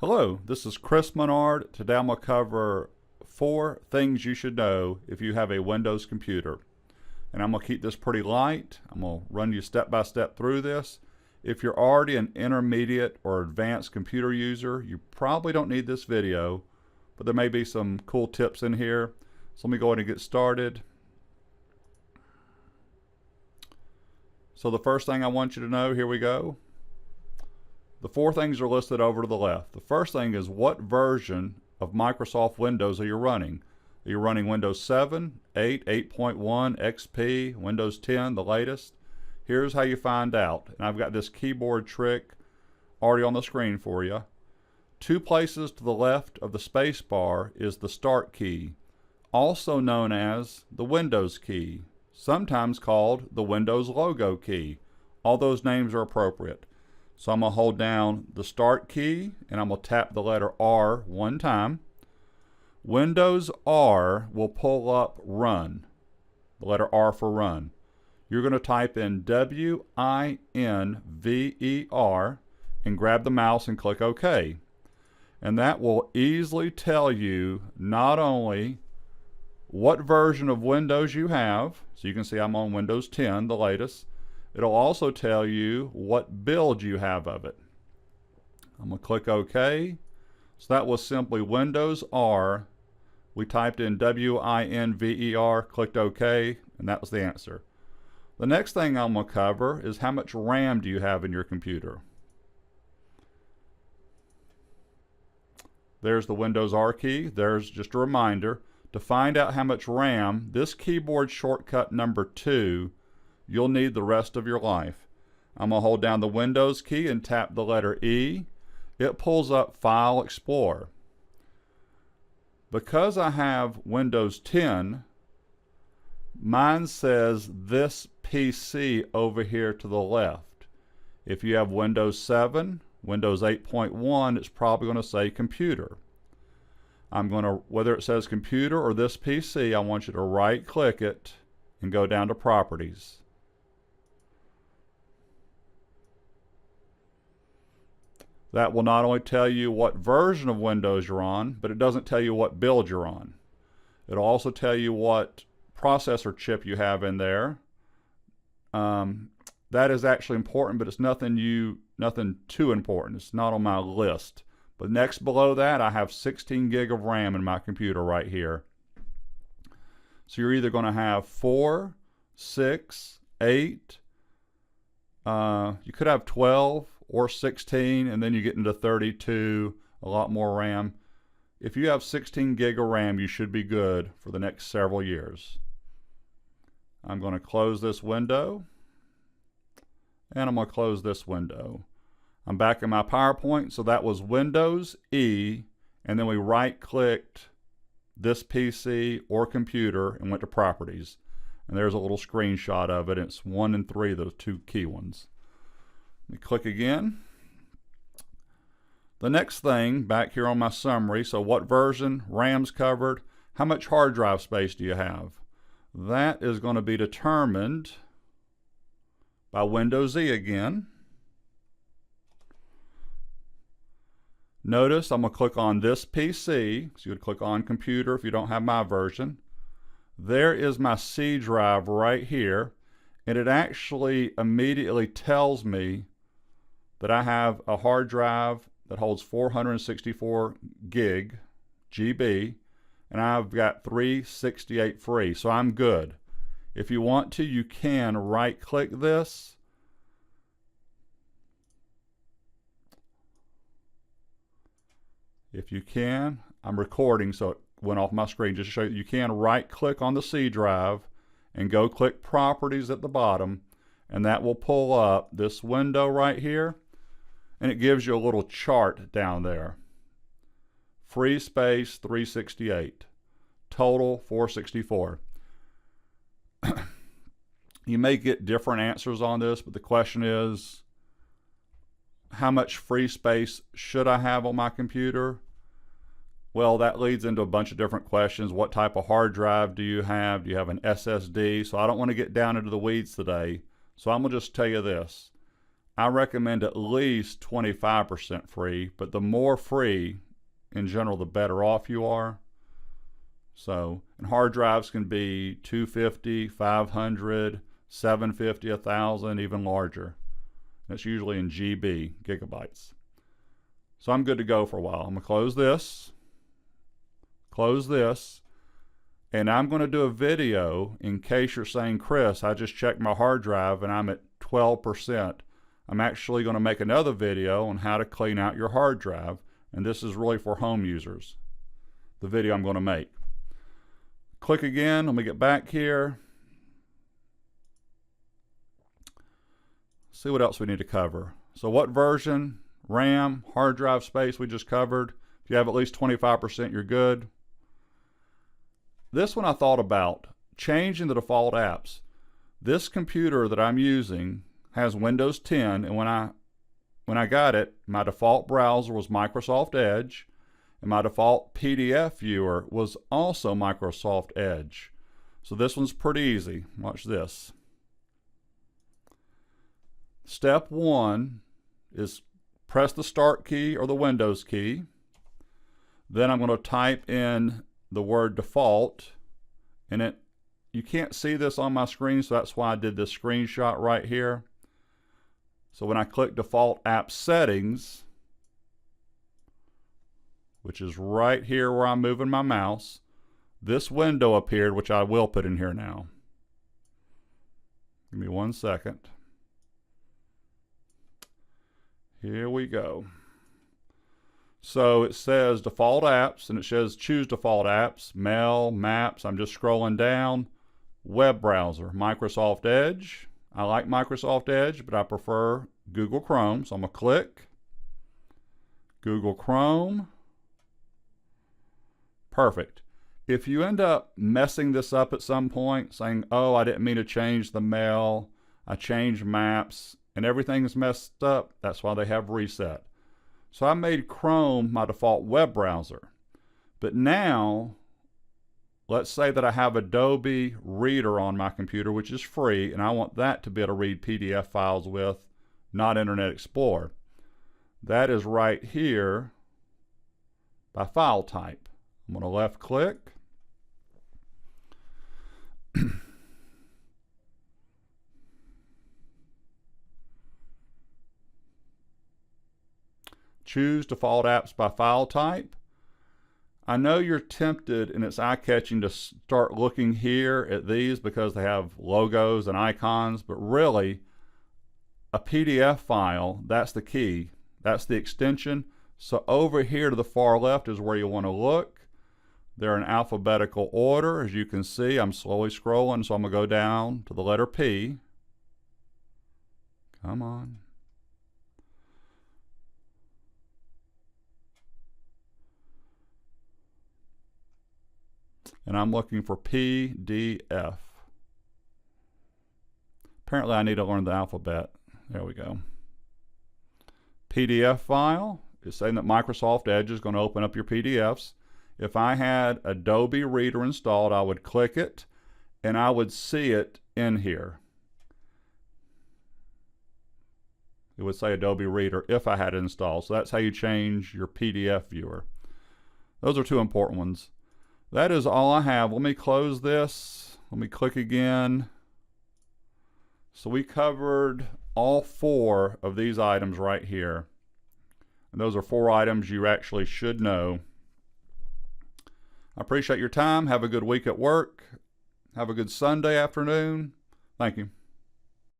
Hello, this is Chris Menard. Today I'm going to cover 4 things you should know if you have a Windows computer. And I'm going to keep this pretty light. I'm going to run you step by step through this. If you're already an intermediate or advanced computer user, you probably don't need this video, but there may be some cool tips in here. So let me go ahead and get started. So the first thing I want you to know, here we go. The 4 things are listed over to the left. The first thing is, what version of Microsoft Windows are you running? Are you running Windows 7, 8, 8.1, XP, Windows 10, the latest? Here's how you find out. And I've got this keyboard trick already on the screen for you. 2 places to the left of the space bar is the Start key, also known as the Windows key, sometimes called the Windows logo key. All those names are appropriate. So I'm going to hold down the Start key and I'm going to tap the letter R 1 time. Windows R will pull up Run, the letter R for Run. You're going to type in WINVER and grab the mouse and click OK. And that will easily tell you not only what version of Windows you have, so you can see I'm on Windows 10, the latest. It'll also tell you what build you have of it. I'm going to click OK. So that was simply Windows R. We typed in WINVER, clicked OK, and that was the answer. The next thing I'm going to cover is how much RAM do you have in your computer. There's the Windows R key. There's just a reminder. To find out how much RAM, this keyboard shortcut number 2, you'll need the rest of your life. I'm going to hold down the Windows key and tap the letter E. It pulls up File Explorer. Because I have Windows 10, mine says this PC over here to the left. If you have Windows 7, Windows 8.1, it's probably going to say Computer. I'm going to, whether it says Computer or this PC, I want you to right click it and go down to Properties. That will not only tell you what version of Windows you're on, but it doesn't tell you what build you're on. It'll also tell you what processor chip you have in there. That is actually important, but it's nothing too important. It's not on my list. But next below that, I have 16 gig of RAM in my computer right here. So you're either going to have 4, 6, 8, you could have 12 or 16, and then you get into 32, a lot more RAM. If you have 16 gig of RAM, you should be good for the next several years. I'm going to close this window, and I'm going to close this window. I'm back in my PowerPoint, so that was Windows E, and then we right-clicked this PC or computer and went to Properties. And there's a little screenshot of it. It's 1 and 3, those 2 key ones. Let me click again. The next thing, back here on my summary, so what version, RAM's covered, how much hard drive space do you have? That is going to be determined by Windows E again. Notice I'm going to click on this PC, so you would click on Computer if you don't have my version. There is my C drive right here, and it actually immediately tells me that I have a hard drive that holds 464 GB, and I've got 368 free, so I'm good. If you want to, you can right-click this. If you can, I'm recording, so it went off my screen just to show you can right-click on the C drive and go click Properties at the bottom, and that will pull up this window right here, and it gives you a little chart down there. Free space 368, total 464. You may get different answers on this, but the question is, how much free space should I have on my computer? Well, that leads into a bunch of different questions. What type of hard drive do you have? Do you have an SSD? So I don't want to get down into the weeds today. So I'm going to just tell you this. I recommend at least 25% free, but the more free, in general, the better off you are. So, and hard drives can be 250, 500, 750, 1,000, even larger. That's usually in GB, gigabytes. So I'm good to go for a while. I'm going to close this, and I'm going to do a video in case you're saying, Chris, I just checked my hard drive and I'm at 12%. I'm actually going to make another video on how to clean out your hard drive, and this is really for home users, the video I'm going to make. Click again. Let me get back here. See what else we need to cover. So what version, RAM, hard drive space we just covered. If you have at least 25%, you're good. This one I thought about, changing the default apps. This computer that I'm using has Windows 10, and when I got it, my default browser was Microsoft Edge, and my default PDF viewer was also Microsoft Edge. So this one's pretty easy. Watch this. Step 1 is press the Start key or the Windows key. Then I'm going to type in the word default, and you can't see this on my screen, so that's why I did this screenshot right here. So when I click default app settings, which is right here where I'm moving my mouse, this window appeared, which I will put in here now. Give me 1 second. Here we go. So it says default apps, and it says choose default apps, mail, maps. I'm just scrolling down. Web browser, Microsoft Edge. I like Microsoft Edge, but I prefer Google Chrome. So I'm going to click Google Chrome. Perfect. If you end up messing this up at some point, saying, oh, I didn't mean to change the mail, I changed maps, and everything's messed up, that's why they have reset. So I made Chrome my default web browser. But now, let's say that I have Adobe Reader on my computer, which is free, and I want that to be able to read PDF files with, not Internet Explorer. That is right here by file type. I'm going to left click. Choose default apps by file type. I know you're tempted, and it's eye-catching to start looking here at these because they have logos and icons, but really a PDF file, that's the key. That's the extension. So over here to the far left is where you want to look. They're in alphabetical order. As you can see, I'm slowly scrolling, so I'm going to go down to the letter P. Come on. And I'm looking for PDF. Apparently I need to learn the alphabet. There we go. PDF file is saying that Microsoft Edge is going to open up your PDFs. If I had Adobe Reader installed, I would click it and I would see it in here. It would say Adobe Reader if I had it installed. So that's how you change your PDF viewer. Those are two important ones. That is all I have. Let me close this. Let me click again. So we covered all 4 of these items right here. And those are 4 items you actually should know. I appreciate your time. Have a good week at work. Have a good Sunday afternoon. Thank you.